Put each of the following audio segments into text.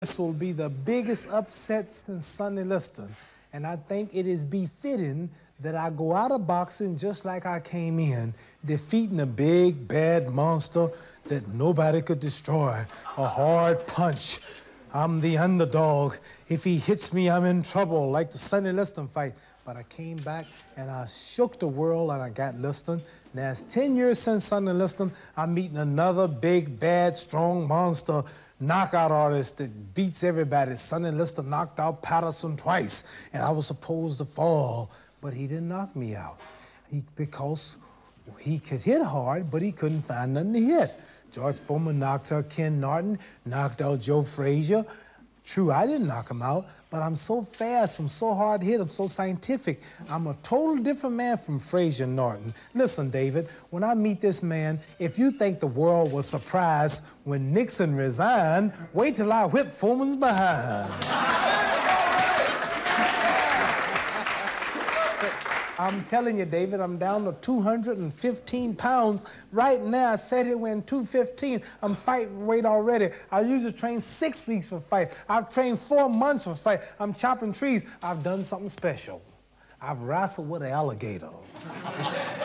This will be the biggest upset since Sonny Liston, and I think it is befitting that I go out of boxing just like I came in, defeating a big, bad monster that nobody could destroy. A hard punch. I'm the underdog. If he hits me, I'm in trouble, like the Sonny Liston fight. But I came back and I shook the world and I got Liston. Now it's 10 years since Sonny Liston. I'm meeting another big, bad, strong monster knockout artist that beats everybody. Sonny Liston knocked out Patterson twice, and I was supposed to fall, but he didn't knock me out. Because he could hit hard, but he couldn't find nothing to hit. George Foreman knocked out Ken Norton, knocked out Joe Frazier. True, I didn't knock him out, but I'm so fast, I'm so hard hit, I'm so scientific. I'm a total different man from Frazier and Norton. Listen, David, when I meet this man, if you think the world was surprised when Nixon resigned, wait till I whip Foreman's behind. I'm telling you, David, I'm down to 215 pounds. Right now, I said it when 215. I'm fight weight already. I usually train 6 weeks for fight. I've trained 4 months for fight. I'm chopping trees. I've done something special. I've wrestled with an alligator.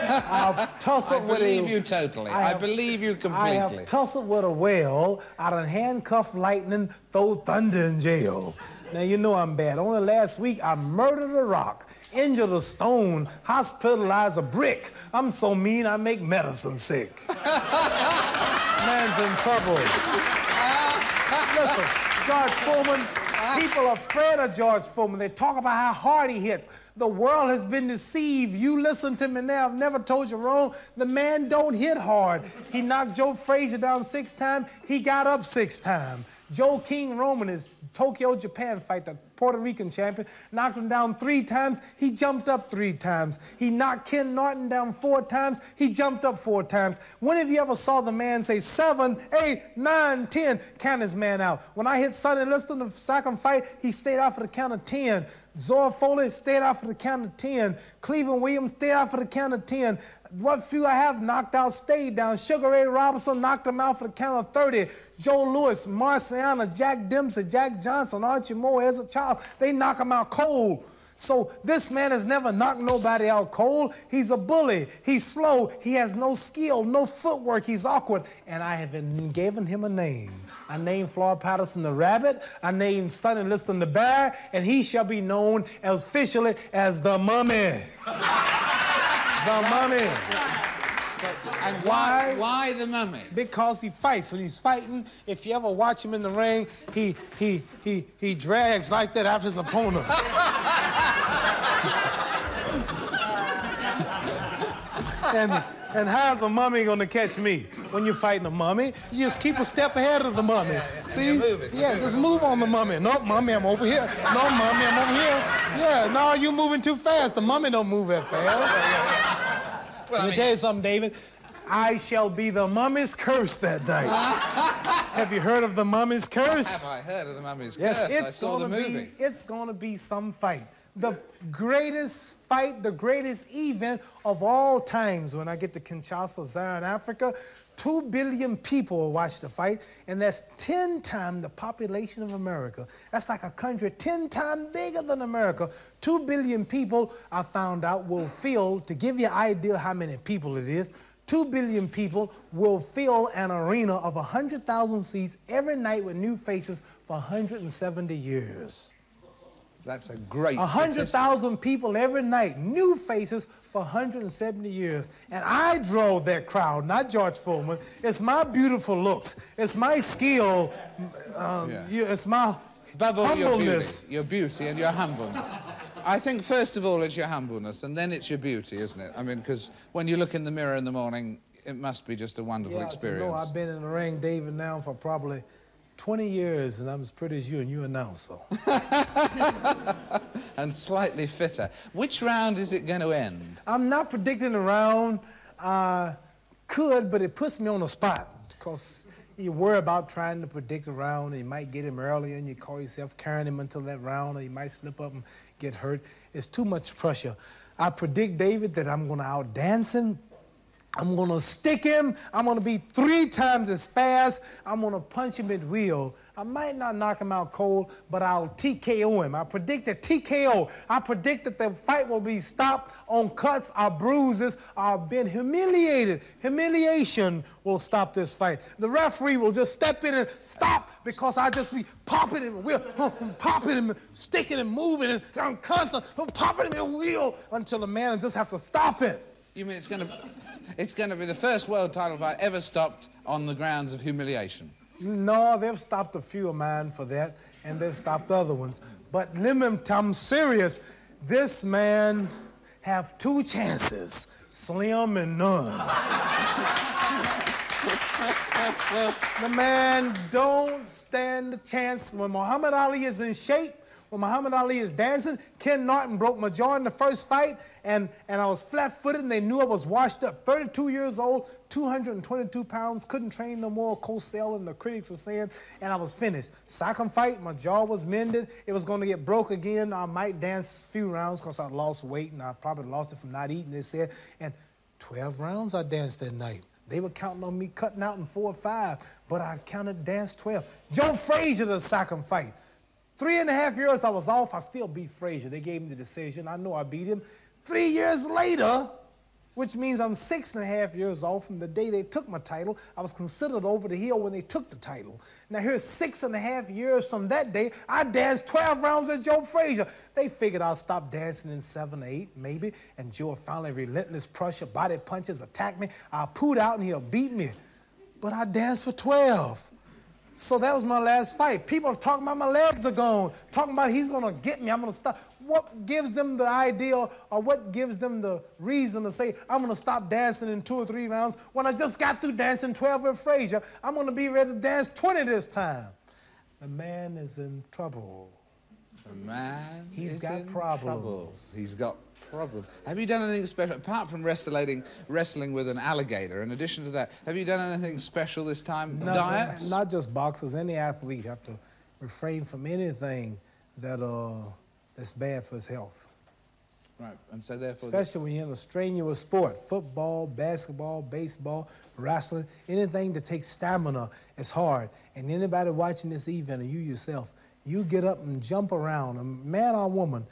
I've tussled with a... I believe you totally. I believe you completely. I have tussled with a whale. I done handcuffed lightning, throw thunder in jail. Now, you know I'm bad. Only last week, I murdered a rock, injured a stone, hospitalized a brick. I'm so mean, I make medicine sick. Man's in trouble. Listen, George Foreman, people are afraid of George Foreman. They talk about how hard he hits. The world has been deceived. You listen to me now. I've never told you wrong. The man don't hit hard. He knocked Joe Frazier down 6 times. He got up 6 times. Joe King Roman, his Tokyo, Japan fight, the Puerto Rican champion, knocked him down 3 times. He jumped up 3 times. He knocked Ken Norton down 4 times. He jumped up 4 times. When have you ever saw the man say 7, 8, 9, 10, count his man out? When I hit Sonny Liston in the second fight, he stayed out for the count of 10. Zora Foley stayed out for the count of 10. Cleveland Williams stayed out for the count of 10. What few I have knocked out stayed down. Sugar Ray Robinson knocked him out for the count of 30. Joe Louis, Marciana, Jack Dempsey, Jack Johnson, Archie Moore, Ezra Charles, they knock him out cold. So this man has never knocked nobody out cold. He's a bully. He's slow. He has no skill, no footwork. He's awkward. And I have been given him a name. I named Floyd Patterson the Rabbit. I named Sonny Liston the Bear. And he shall be known as officially as the Mummy. The Mummy. And why the Mummy? Because he fights. When he's fighting, if you ever watch him in the ring, he drags like that after his opponent. And how's a mummy gonna catch me? When you're fighting a mummy, you just keep a step ahead of the mummy. Yeah. See? Just move on the mummy. No, mummy, I'm over here. No, mummy, I'm over here. Yeah, no, you're moving too fast. The mummy don't move that fast. Let me tell you something, David. I shall be the mummy's curse that night. Have you heard of the mummy's curse? Have I heard of the mummy's curse? Yes, I saw the movie. It's gonna be some fight. The greatest fight, the greatest event of all times. When I get to Kinshasa, Zaire, in Africa, 2 billion people will watch the fight, and that's 10 times the population of America. That's like a country 10 times bigger than America. 2 billion people, I found out, will fill, to give you an idea how many people it is, 2 billion people will fill an arena of 100,000 seats every night with new faces for 170 years. That's a great 100,000 people every night, new faces for 170 years. And I drove that crowd, not George Foreman. It's my beautiful looks. It's my skill. It's my humbleness. Your beauty and your humbleness. I think, first of all, it's your humbleness, and then it's your beauty, isn't it? I mean, because when you look in the mirror in the morning, it must be just a wonderful experience. You know, I've been in the ring, David, now for probably 20 years, and I'm as pretty as you, and you announce so. And slightly fitter. Which round is it going to end? I'm not predicting the round. Could, but it puts me on the spot, because you worry about trying to predict a round, and you might get him early, and you call yourself carrying him until that round, or you might slip up and get hurt. It's too much pressure. I predict, David, that I'm going to outdance him, I'm gonna stick him. I'm gonna be 3 times as fast. I'm gonna punch him at will. I might not knock him out cold, but I'll TKO him. I predict a TKO. I predict that the fight will be stopped on cuts or bruises or being humiliated. Humiliation will stop this fight. The referee will just step in and stop because I just be popping him, popping him, sticking him, moving, and I'm constant popping him in wheel until the man just have to stop it. You mean it's going to be the first world title fight ever stopped on the grounds of humiliation? No, they've stopped a few of mine for that, and they've stopped other ones. But I'm serious. This man have 2 chances, slim and none. The man don't stand a chance. When Muhammad Ali is in shape, when Muhammad Ali is dancing, Ken Norton broke my jaw in the first fight, and I was flat-footed, and they knew I was washed up. 32 years old, 222 pounds, couldn't train no more, Cosell and the critics were saying, and I was finished. Second fight, my jaw was mended. It was going to get broke again. I might dance a few rounds because I lost weight, and I probably lost it from not eating, they said. And 12 rounds I danced that night. They were counting on me cutting out in 4 or 5, but I counted dance 12. Joe Frazier, the second fight. 3.5 years I was off, I still beat Frazier. They gave me the decision. I know I beat him. 3 years later, which means I'm 6.5 years off from the day they took my title. I was considered over the hill when they took the title. Now here's 6.5 years from that day, I danced 12 rounds at Joe Frazier. They figured I'll stop dancing in 7 or 8, maybe, and Joe finally relentless pressure, body punches, attack me. I'll poot out and he'll beat me. But I danced for 12. So that was my last fight. People are talking about my legs are gone, talking about he's gonna get me, I'm gonna stop. What gives them the idea or what gives them the reason to say I'm gonna stop dancing in 2 or 3 rounds when I just got through dancing 12 with Frazier? I'm gonna be ready to dance 20 this time. The man is in trouble. The man He's got problems. He's got problems. Have you done anything special, apart from wrestling with an alligator, in addition to that, have you done anything special this time? No, Diets? Not just boxers. Any athlete have to refrain from anything that that's bad for his health. Right, and so therefore... Especially when you're in a strenuous sport, football, basketball, baseball, wrestling, anything that takes stamina is hard. And anybody watching this event, or you yourself, you get up and jump around, a man or woman,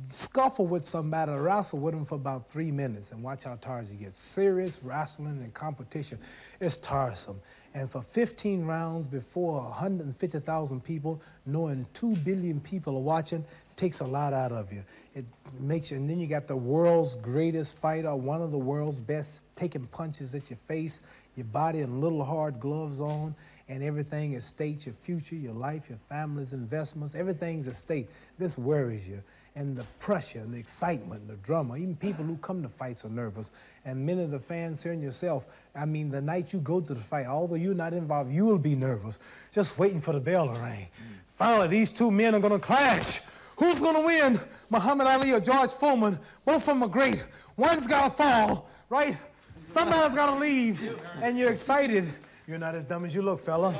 scuffle with somebody, wrestle with them for about 3 minutes and watch how tired you get. Serious wrestling and competition is tiresome. And for 15 rounds before 150,000 people, knowing 2 billion people are watching, takes a lot out of you. It makes you, and then you got the world's greatest fighter, one of the world's best, taking punches at your face, your body in little hard gloves on, and everything at stake, your future, your life, your family's investments, everything's at stake. This worries you. And the pressure and the excitement, the drama, even people who come to fights are nervous. And many of the fans here and yourself, I mean, the night you go to the fight, although you're not involved, you'll be nervous, just waiting for the bell to ring. Finally, these 2 men are gonna clash. Who's gonna win, Muhammad Ali or George Foreman? Both of them are great. One's gotta fall, right? Somebody's gotta leave, and you're excited. You're not as dumb as you look, fella.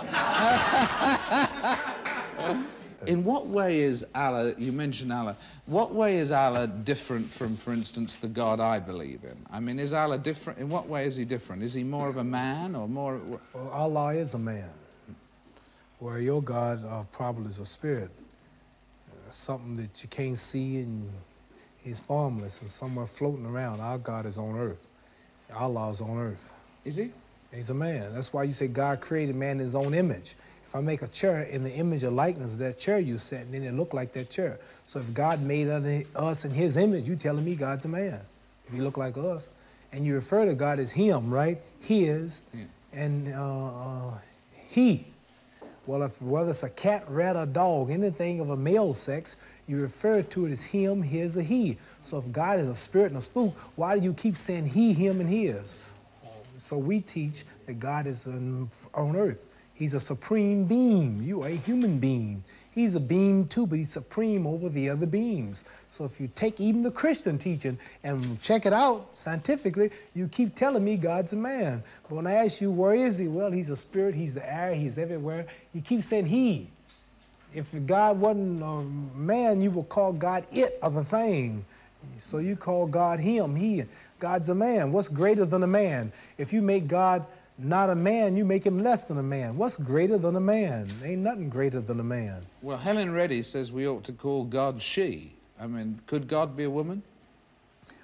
In what way is Allah, you mentioned Allah, what way is Allah different from, for instance, the God I believe in? I mean, is Allah different? In what way is he different? Is he more of a man or more... Well, Allah is a man, where your God probably is a spirit, something that you can't see, and he's formless and somewhere floating around. Our God is on earth. Allah is on earth. Is he? He's a man. That's why you say God created man in his own image. If I make a chair in the image or likeness of that chair you set, and then it look like that chair. So if God made us in his image, you telling me God's a man. If he look like us. And you refer to God as him, right? His, yeah. And he. Well, whether it's a cat, rat, or dog, anything of a male sex, you refer to it as him, his, or he. So if God is a spirit and a spook, why do you keep saying he, him, and his? So we teach that God is on earth. He's a supreme being. You are a human being. He's a being too, but he's supreme over the other beings. So if you take even the Christian teaching and check it out scientifically, you keep telling me God's a man. But when I ask you, where is he? Well, he's a spirit, he's the air, he's everywhere. You keep saying he. If God wasn't a man, you would call God it or the thing. So you call God him, he. God's a man. What's greater than a man? If you make God not a man, you make him less than a man. What's greater than a man? Ain't nothing greater than a man. Well, Helen Reddy says we ought to call God she. I mean, could God be a woman?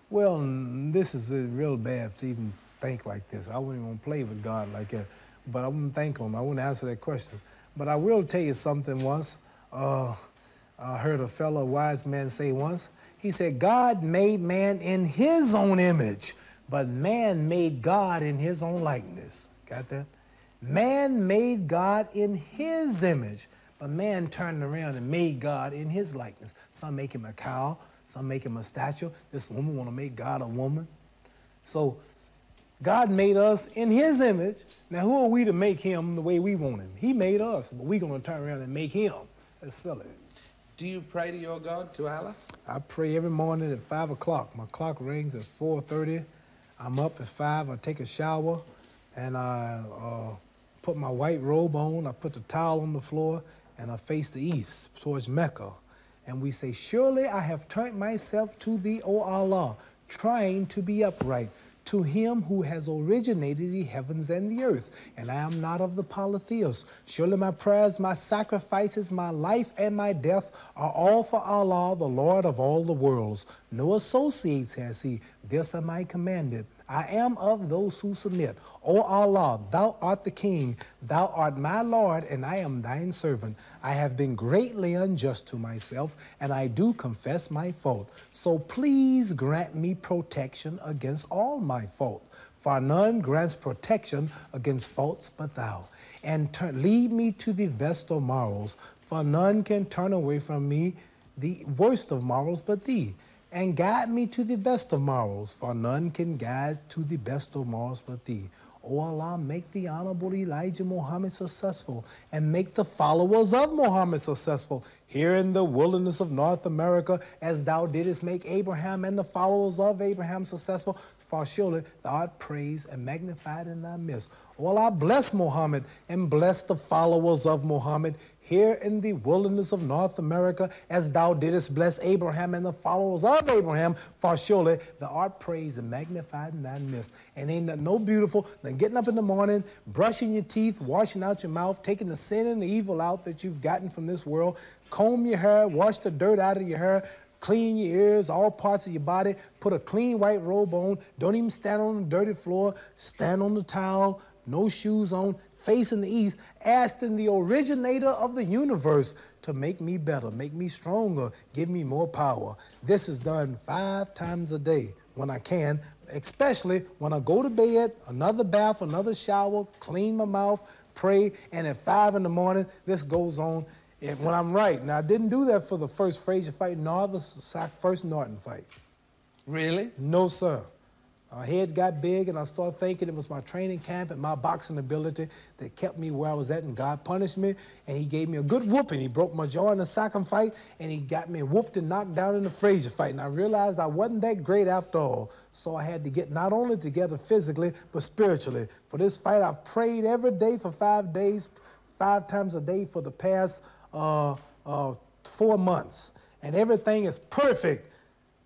Well, this is real bad to even think like this. I wouldn't even play with God like that. But I wouldn't think on him. I wouldn't answer that question. But I will tell you something once. I heard a fellow wise man say once, he said, God made man in his own image, but man made God in his own likeness. Got that? Man made God in his image, but man turned around and made God in his likeness. Some make him a cow, some make him a statue. This woman want to make God a woman. So God made us in his image. Now who are we to make him the way we want him? He made us, but we're going to turn around and make him. That's silly. Do you pray to your God, to Allah? I pray every morning at 5 o'clock. My clock rings at 4:30. I'm up at 5. I take a shower, and I put my white robe on. I put the towel on the floor, and I face the east towards Mecca. And we say, surely I have turned myself to thee, O Allah, trying to be upright, to him who has originated the heavens and the earth, and I am not of the polytheists. Surely my prayers, my sacrifices, my life, and my death are all for Allah, the Lord of all the worlds. No associates has he. This am I commanded. I am of those who submit. O Allah, thou art the King, thou art my Lord, and I am thine servant. I have been greatly unjust to myself, and I do confess my fault. So please grant me protection against all my fault, for none grants protection against faults but thou. And lead me to the best of morals, for none can turn away from me the worst of morals but thee. And guide me to the best of morals, for none can guide to the best of morals but thee. O Allah, make the Honorable Elijah Muhammad successful, and make the followers of Muhammad successful here in the wilderness of North America, as thou didst make Abraham and the followers of Abraham successful, for surely thou art praised and magnified in thy midst. O Allah, bless Muhammad and bless the followers of Muhammad here in the wilderness of North America, as thou didst bless Abraham and the followers of Abraham, for surely thou art praised and magnified in thy midst. And ain't nothing no beautiful than getting up in the morning, brushing your teeth, washing out your mouth, taking the sin and the evil out that you've gotten from this world, comb your hair, wash the dirt out of your hair, clean your ears, all parts of your body, put a clean white robe on, don't even stand on the dirty floor, stand on the towel, no shoes on, facing the east, asking the originator of the universe to make me better, make me stronger, give me more power. This is done 5 times a day when I can, especially when I go to bed, another bath, another shower, clean my mouth, pray, and at 5 in the morning, this goes on. And when I'm right. Now, I didn't do that for the first Frazier fight, nor the first Norton fight. Really? No, sir. My head got big, and I started thinking it was my training camp and my boxing ability that kept me where I was at, and God punished me, and he gave me a good whooping. He broke my jaw in the second fight, and he got me whooped and knocked down in the Frazier fight, and I realized I wasn't that great after all, so I had to get not only together physically, but spiritually. For this fight, I've prayed every day for 5 days, 5 times a day for the past 4 months, and everything is perfect.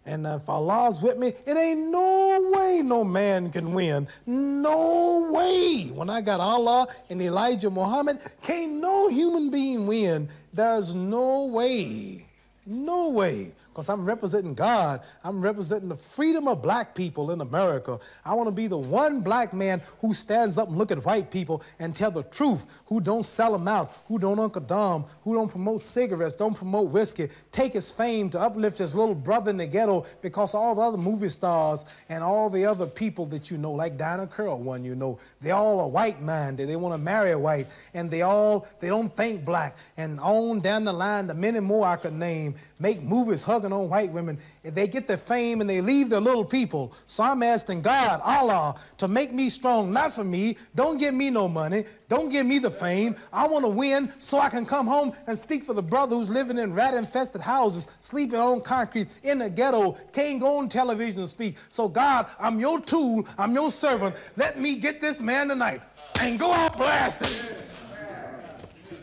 And if Allah's with me, it ain't no way no man can win. No way. When I got Allah and Elijah Muhammad, can't no human being win. There's no way. No way. Because I'm representing God. I'm representing the freedom of black people in America. I want to be the one black man who stands up and look at white people and tell the truth, who don't sell them out, who don't Uncle Dom, who don't promote cigarettes, don't promote whiskey, take his fame to uplift his little brother in the ghetto, because all the other movie stars and all the other people that you know, like Dinah Curl, one you know, they all are white-minded. They want to marry a white, and they don't think black. And on down the line, the many more I could name, make movies hugging on white women. If they get their fame and they leave their little people. So I'm asking God, Allah, to make me strong, not for me. Don't give me no money. Don't give me the fame. I want to win so I can come home and speak for the brother who's living in rat-infested houses, sleeping on concrete, in the ghetto, can't go on television and speak. So God, I'm your tool. I'm your servant. Let me get this man tonight and go out blasting.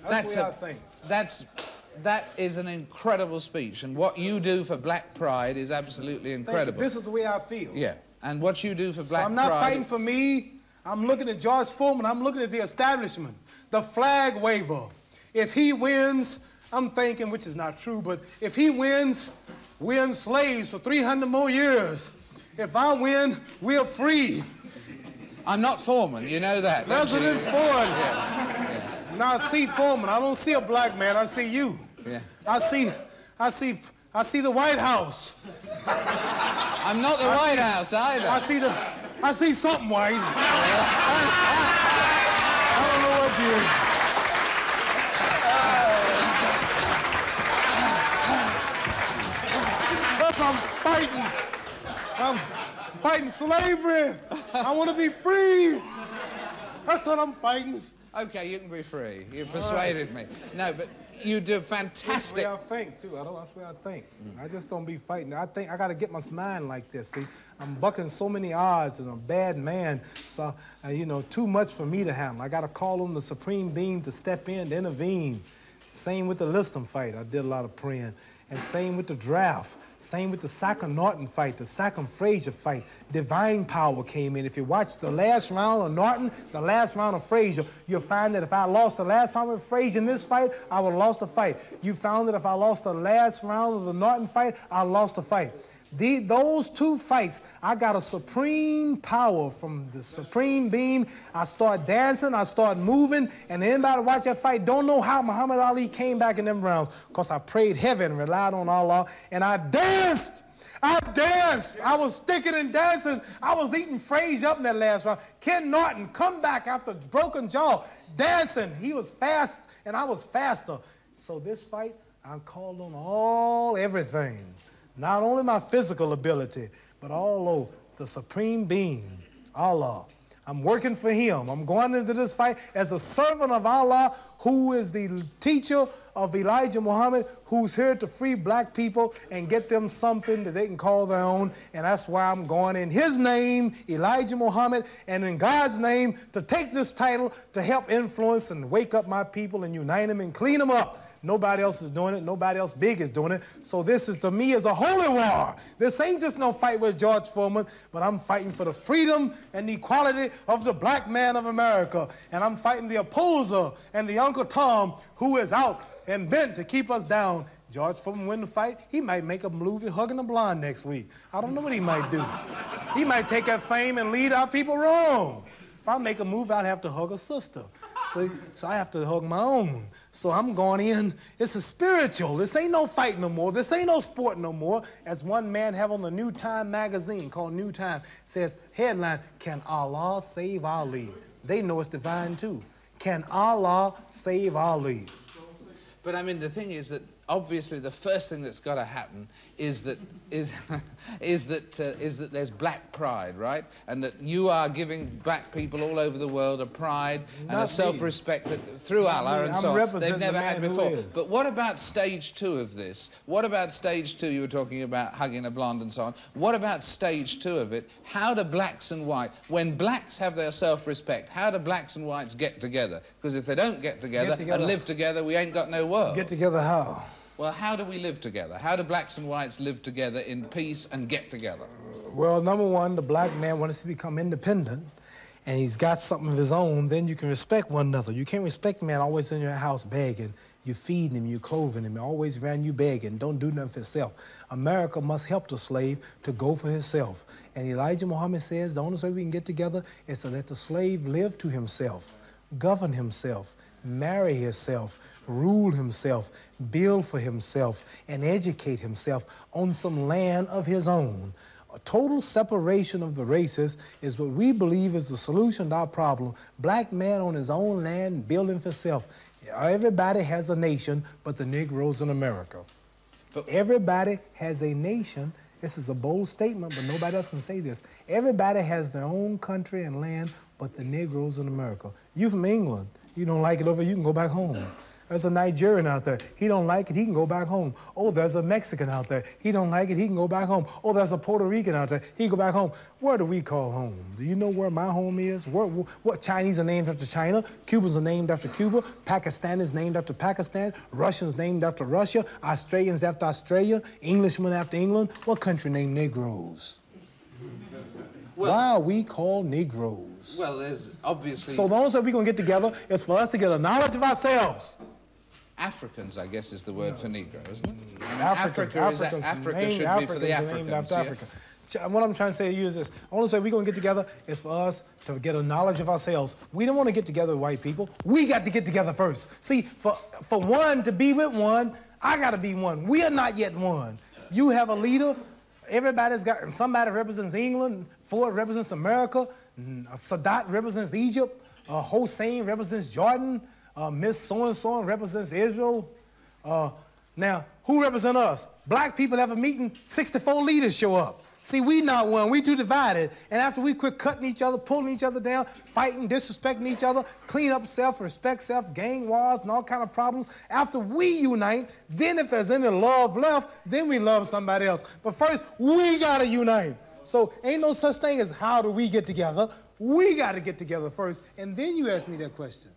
That's the way I think. that is an incredible speech, and what you do for black pride is absolutely incredible. This is the way I feel. Yeah, and what you do for black pride... So I'm not fighting for me. I'm looking at George Foreman. I'm looking at the establishment, the flag waver. If he wins, I'm thinking, which is not true, but if he wins, we're enslaved for 300 more years. If I win, we're free. I'm not Foreman, you know that. President Ford. Yeah. Now I see Foreman. I don't see a black man. I see you. Yeah. I see the White House. I'm not the White House either. I see something white. I don't know what it is. Plus I'm fighting slavery. I want to be free. That's what I'm fighting. Okay, you can be free. You persuaded me. No, but you do fantastic. That's the way I think, too. That's the way I think. I just don't be fighting. I think I got to get my mind like this, see? I'm bucking so many odds and I'm a bad man, so, you know, too much for me to handle. I got to call on the supreme being to step in, to intervene. Same with the Liston fight. I did a lot of praying. And same with the draft. Same with the Sacker-Norton fight, the Sacker-Frazier fight. Divine power came in. If you watch the last round of Norton, the last round of Frazier, you'll find that if I lost the last round of Frazier in this fight, I would have lost the fight. You found that if I lost the last round of the Norton fight, I lost the fight. Those two fights, I got a supreme power from the supreme being. I start dancing, I start moving, and anybody watch that fight don't know how Muhammad Ali came back in them rounds, because I prayed heaven and relied on Allah, and I danced. I danced. I was sticking and dancing. I was eating Frazier up in that last round. Ken Norton come back after broken jaw, dancing. He was fast, and I was faster. So this fight, I called on everything. Not only my physical ability, but all the supreme being, Allah. I'm working for him. I'm going into this fight as the servant of Allah, who is the teacher of Elijah Muhammad, who's here to free black people and get them something that they can call their own. And that's why I'm going in his name, Elijah Muhammad, and in God's name to take this title to help influence and wake up my people and unite them and clean them up. Nobody else is doing it. Nobody else big is doing it. So this is, to me, is a holy war. This ain't just no fight with George Foreman, but I'm fighting for the freedom and the equality of the black man of America. And I'm fighting the opposer and the Uncle Tom who is out and bent to keep us down. George Foreman win the fight, he might make a movie Hugging a Blonde next week. I don't know what he might do. He might take that fame and lead our people wrong. If I make a movie, I'd have to hug a sister. See? So I have to hug my own. So I'm going in. It's a spiritual. This ain't no fight no more. This ain't no sport no more. As one man have on the New Time magazine called New Time, says, headline, Can Allah Save Ali? They know it's divine too. Can Allah save Ali? But I mean, the thing is that obviously the first thing that's got to happen is that there's black pride, right? And that you are giving black people all over the world a pride and a self-respect that through Allah and so on they've never had before. But what about stage 2 of this? What about stage 2? You were talking about hugging a blonde and so on. What about stage 2 of it? How do blacks and whites, when blacks have their self-respect, how do blacks and whites get together? Because if they don't get together and live together, we ain't got no world. Get together how? Well, how do we live together? How do blacks and whites live together in peace and get together? Well, number one, the black man wants to become independent, and he's got something of his own, then you can respect one another. You can't respect a man always in your house begging. You feeding him, you clothing him, always around you begging. Don't do nothing for himself. America must help the slave to go for himself. And Elijah Muhammad says the only way we can get together is to let the slave live to himself, govern himself, marry himself, rule himself, build for himself, and educate himself on some land of his own. A total separation of the races is what we believe is the solution to our problem. Black man on his own land, building for himself. Everybody has a nation but the Negroes in America. But everybody has a nation. This is a bold statement, but nobody else can say this. Everybody has their own country and land but the Negroes in America. You from England. You don't like it over, you can go back home. There's a Nigerian out there. He don't like it, he can go back home. Oh, there's a Mexican out there. He don't like it, he can go back home. Oh, there's a Puerto Rican out there. He can go back home. Where do we call home? Do you know where my home is? What Chinese are named after China? Cubans are named after Cuba. Pakistan is named after Pakistan. Russians named after Russia. Australians after Australia. Englishmen after England. What country named Negroes? Well, why are we called Negroes? Well, there's obviously... So the only way we're going to get together is for us to get a knowledge of ourselves. Africans, I guess, is the word for Negro, isn't it? I mean, Africa should be for the Africans. Yeah? What I'm trying to say to you is this. The only way we're going to get together is for us to get a knowledge of ourselves. We don't want to get together with white people. We got to get together first. See, for one to be with one, I got to be one. We are not yet one. You have a leader. Everybody's got, somebody represents England, Ford represents America, Sadat represents Egypt, Hossein represents Jordan, Miss So-and-so represents Israel. Now, who represents us? Black people have a meeting, 64 leaders show up. See, we not one, we too divided. And after we quit cutting each other, pulling each other down, fighting, disrespecting each other, clean up self, respect self, gang wars, and all kind of problems, after we unite, then if there's any love left, then we love somebody else. But first, we gotta unite. So ain't no such thing as how do we get together. We gotta get together first, and then you ask me that question.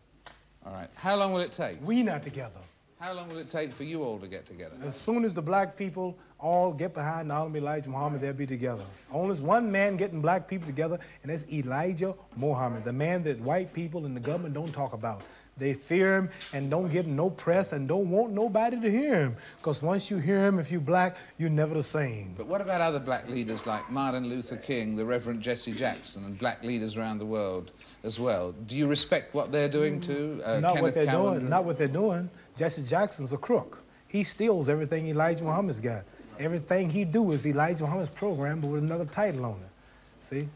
All right, how long will it take? We not together. How long will it take for you all to get together? As soon as the black people all get behind not only Elijah Muhammad, they'll be together. Only one man getting black people together, and that's Elijah Muhammad, the man that white people and the government don't talk about. They fear him and don't give him no press and don't want nobody to hear him. Because once you hear him, if you're black, you're never the same. But what about other black leaders like Martin Luther King, the Reverend Jesse Jackson, and black leaders around the world as well? Do you respect what they're doing too? Not what they're doing. Not what they're doing. Jesse Jackson's a crook. He steals everything Elijah Muhammad's got. Everything he do is Elijah Muhammad's program, but with another title on it. See?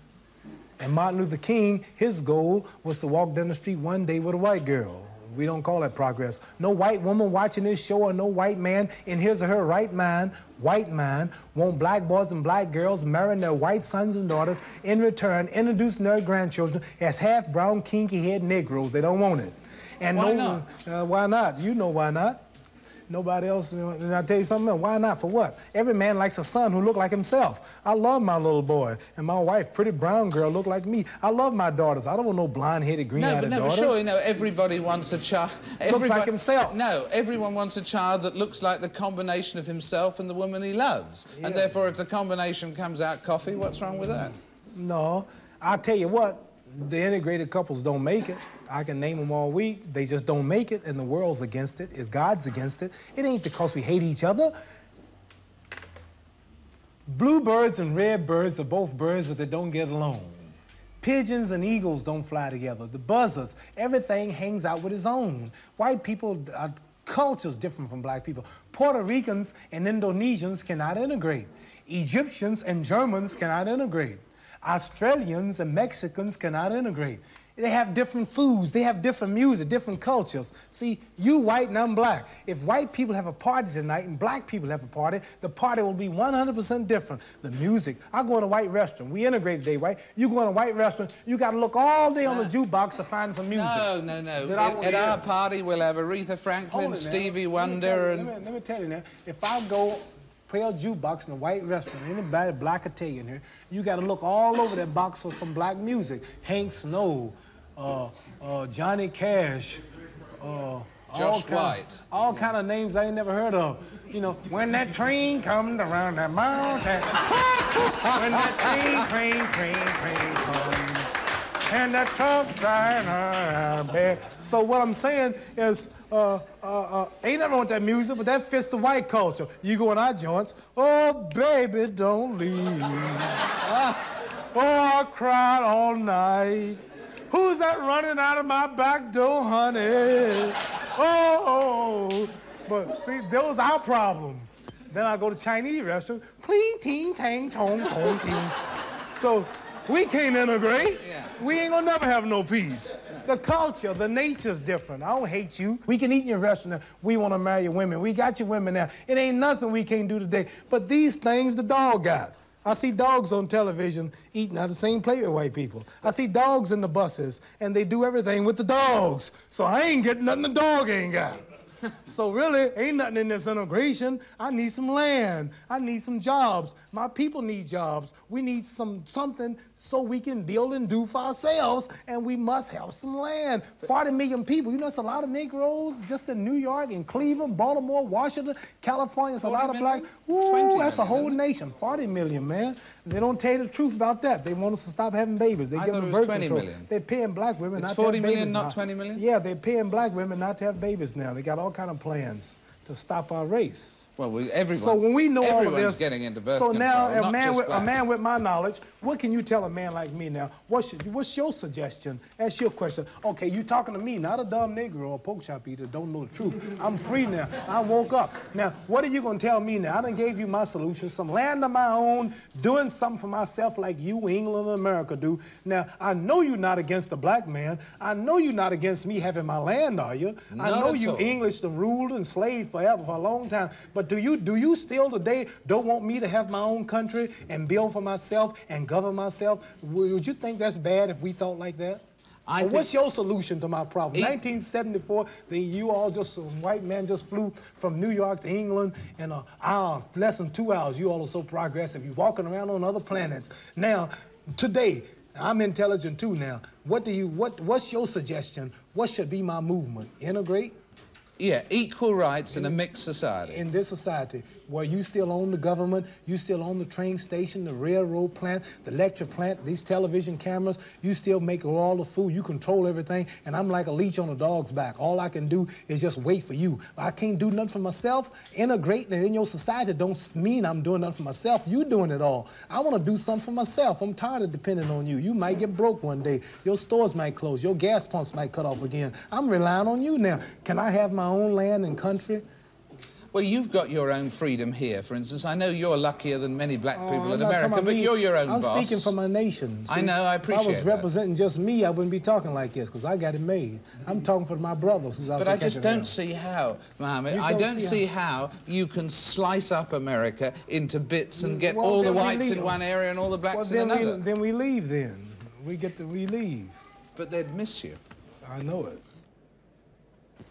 And Martin Luther King, his goal was to walk down the street one day with a white girl. We don't call that progress. No white woman watching this show or no white man in his or her right mind, white mind, want black boys and black girls marrying their white sons and daughters, in return introducing their grandchildren as half brown, kinky-head Negroes. They don't want it. And why not? Why not? You know why not. Nobody else, and I'll tell you something else. Why not? For what? Every man likes a son who look like himself. I love my little boy. And my wife, pretty brown girl, look like me. I love my daughters. I don't want no blonde-headed, green-eyed daughters. No, but surely, everybody wants a child. Looks like himself. No, everyone wants a child that looks like the combination of himself and the woman he loves. Yeah. And therefore, if the combination comes out coffee, what's wrong with that? No, I'll tell you what. The integrated couples don't make it. I can name them all week. They just don't make it, and the world's against it. If God's against it, it ain't because we hate each other. Bluebirds and redbirds are both birds, but they don't get along. Pigeons and eagles don't fly together. The buzzards, everything hangs out with its own. White people, culture's different from black people. Puerto Ricans and Indonesians cannot integrate. Egyptians and Germans cannot integrate. Australians and Mexicans cannot integrate. They have different foods, they have different music, different cultures. See, you white and I'm black. If white people have a party tonight and black people have a party, the party will be 100% different. The music, I go in a white restaurant, we integrate today, right? You go in a white restaurant, you gotta look all day on the jukebox to find some music. No. At our party, we'll have Aretha Franklin, Stevie Wonder, Let me tell you now, if I go pale jukebox in a white restaurant, anybody black Italian here, you got to look all over that box for some black music. Hank Snow, Johnny Cash, Josh White. All kind of names I ain't never heard of. You know, when that train comes around that mountain, when that train comes, and that truck driving around there. So what I'm saying is, ain't nothing wrong with that music, but that fits the white culture. You go in our joints, oh, baby, don't leave. Oh, I cried all night. Who's that running out of my back door, honey? Oh, but see, those are our problems. Then I go to Chinese restaurant, clean, ting, tang, tong, tong, ting. So we can't integrate. Yeah. We ain't gonna never have no peace. The culture, the nature's different. I don't hate you. We can eat in your restaurant. We want to marry your women. We got your women now. It ain't nothing we can't do today. But these things the dog got. I see dogs on television eating out of the same plate with white people. I see dogs in the buses, and they do everything with the dogs. So I ain't getting nothing the dog ain't got. So really, ain't nothing in this integration. I need some land. I need some jobs. My people need jobs. We need something so we can build and do for ourselves, and we must have some land. 40 million people. You know, it's a lot of Negroes just in New York, in Cleveland, Baltimore, Washington, California. It's a lot of black. Woo, that's a whole nation. 40 million, man. They don't tell you the truth about that. They want us to stop having babies. They give them birth control. They're paying black women not to have babies. It's 40 million, now. not 20 million? Yeah, they're paying black women not to have babies now. They got all kind of plans to stop our race. Well, everyone, so when we know all of this, getting into birth so now control, a man with my knowledge, what can you tell a man like me now? What's your suggestion? Ask your question. Okay, you talking to me, not a dumb Negro or pork chop eater, don't know the truth. I'm free now. I woke up. Now, what are you going to tell me now? I done gave you my solution, some land of my own, doing something for myself like you, England, and America do. Now, I know you're not against the black man. I know you're not against me having my land, are you? I know you English done ruled and slaved forever for a long time. But do you still today don't want me to have my own country and build for myself and govern myself? Would you think that's bad if we thought like that? What's your solution to my problem? 1974, you all just, white man just flew from New York to England in an hour, less than 2 hours. You all are so progressive. You're walking around on other planets. Now, today, I'm intelligent too now. What's your suggestion? What should be my movement? Integrate? Yeah, equal rights in a mixed society. In this society, where you still own the government, you still own the train station, the railroad plant, the electric plant, these television cameras, you still make all the food, you control everything, and I'm like a leech on a dog's back. All I can do is just wait for you. I can't do nothing for myself. Integrating in your society don't mean I'm doing nothing for myself. You doing it all. I want to do something for myself. I'm tired of depending on you. You might get broke one day. Your stores might close. Your gas pumps might cut off again. I'm relying on you now. Can I have my own land and country? Well, you've got your own freedom here. For instance, I know you're luckier than many black people in America, but you're your own boss. I'm speaking for my nation. See, I know, I appreciate that. If I was representing just me, I wouldn't be talking like this, because I got it made. I'm talking for my brothers who's out there. But I just don't see how, Mohammed, I don't see how you can slice up America into bits and get all the whites in one area and all the blacks in another. Then we leave then. We leave. But they'd miss you. I know it.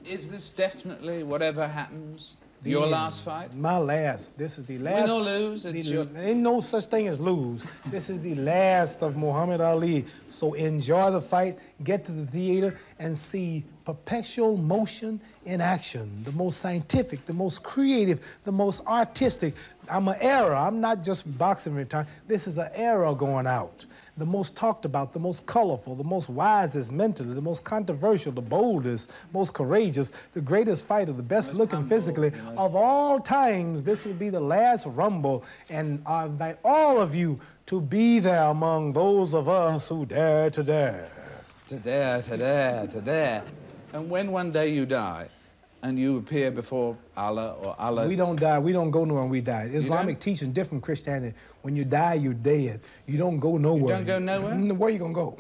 Is this definitely, whatever happens, your last fight? My last. This is the last. Win or lose, ain't no such thing as lose. This is the last of Muhammad Ali. So enjoy the fight, get to the theater, and see perpetual motion in action. The most scientific, the most creative, the most artistic. I'm an era. I'm not just boxing retired. This is an era going out. The most talked about, the most colorful, the most wisest mentally, the most controversial, the boldest, most courageous, the greatest fighter, the best looking physically of all times. This will be the last Rumble, and I invite all of you to be there among those of us who dare to dare. To dare, to dare, to dare. And when one day you die, and you appear before Allah or Allah... We don't die. We don't go nowhere when we die. Islamic teaching different from Christianity. When you die, you're dead. You don't go nowhere. You don't go nowhere? Where you going to go?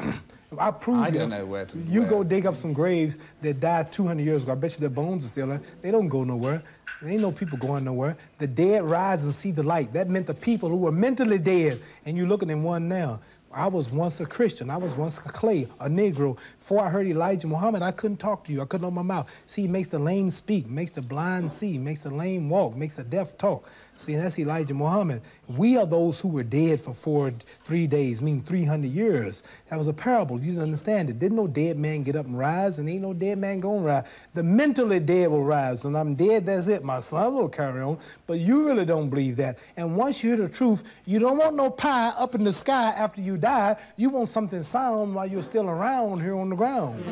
I prove I don't know where to go. You go dig up some graves that died 200 years ago. I bet you their bones are still there. They don't go nowhere. There ain't no people going nowhere. The dead rise and see the light. That meant the people who were mentally dead, and you look at them one now. I was once a Christian. I was once a clay, a Negro. Before I heard Elijah Muhammad, I couldn't talk to you. I couldn't open my mouth. See, he makes the lame speak, makes the blind see, makes the lame walk, makes the deaf talk. See, and that's Elijah Muhammad. We are those who were dead for 3 days, meaning 300 years. That was a parable. You didn't understand it. Didn't no dead man get up and rise, and ain't no dead man gonna rise. The mentally dead will rise. When I'm dead, that's it. My son will carry on. But you really don't believe that. And once you hear the truth, you don't want no pie up in the sky after you die. You want something sound while you're still around here on the ground.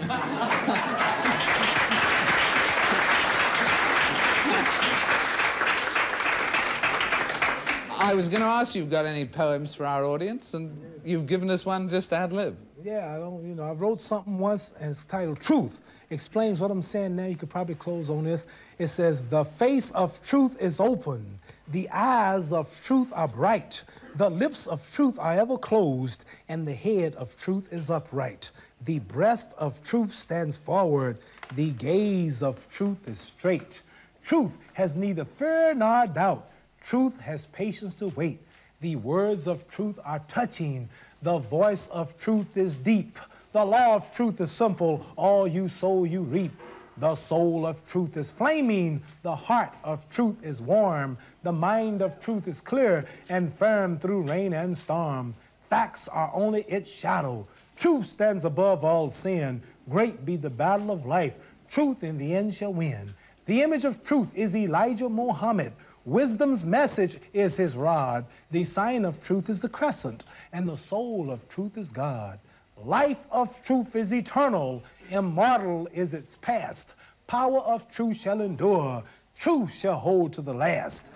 I was going to ask you, got any poems for our audience, and you've given us one just ad lib. Yeah, I wrote something once, and it's titled Truth. Explains what I'm saying now. You could probably close on this. It says, the face of truth is open. The eyes of truth are bright. The lips of truth are ever closed, and the head of truth is upright. The breast of truth stands forward. The gaze of truth is straight. Truth has neither fear nor doubt. Truth has patience to wait. The words of truth are touching. The voice of truth is deep. The law of truth is simple. All you sow, you reap. The soul of truth is flaming, the heart of truth is warm, the mind of truth is clear and firm through rain and storm. Facts are only its shadow. Truth stands above all sin. Great be the battle of life. Truth in the end shall win. The image of truth is Elijah Muhammad. Wisdom's message is his rod. The sign of truth is the crescent, and the soul of truth is God. Life of truth is eternal. Immortal is its past. Power of truth shall endure. Truth shall hold to the last.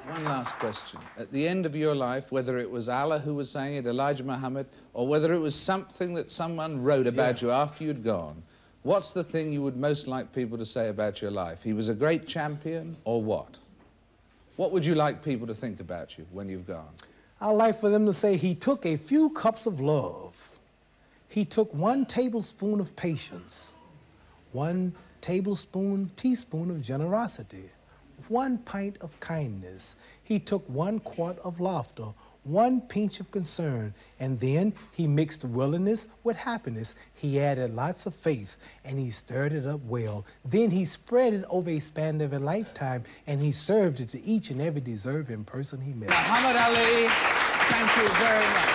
One last question. At the end of your life, whether it was Allah who was saying it, Elijah Muhammad, or whether it was something that someone wrote about you after you'd gone, what's the thing you would most like people to say about your life? He was a great champion, or what? What would you like people to think about you when you've gone? I'd like for them to say he took a few cups of love. He took 1 tablespoon of patience, 1 teaspoon of generosity, 1 pint of kindness. He took 1 quart of laughter, 1 pinch of concern, and then he mixed willingness with happiness. He added lots of faith, and he stirred it up well. Then he spread it over a span of a lifetime, and he served it to each and every deserving person he met. Muhammad Ali, thank you very much.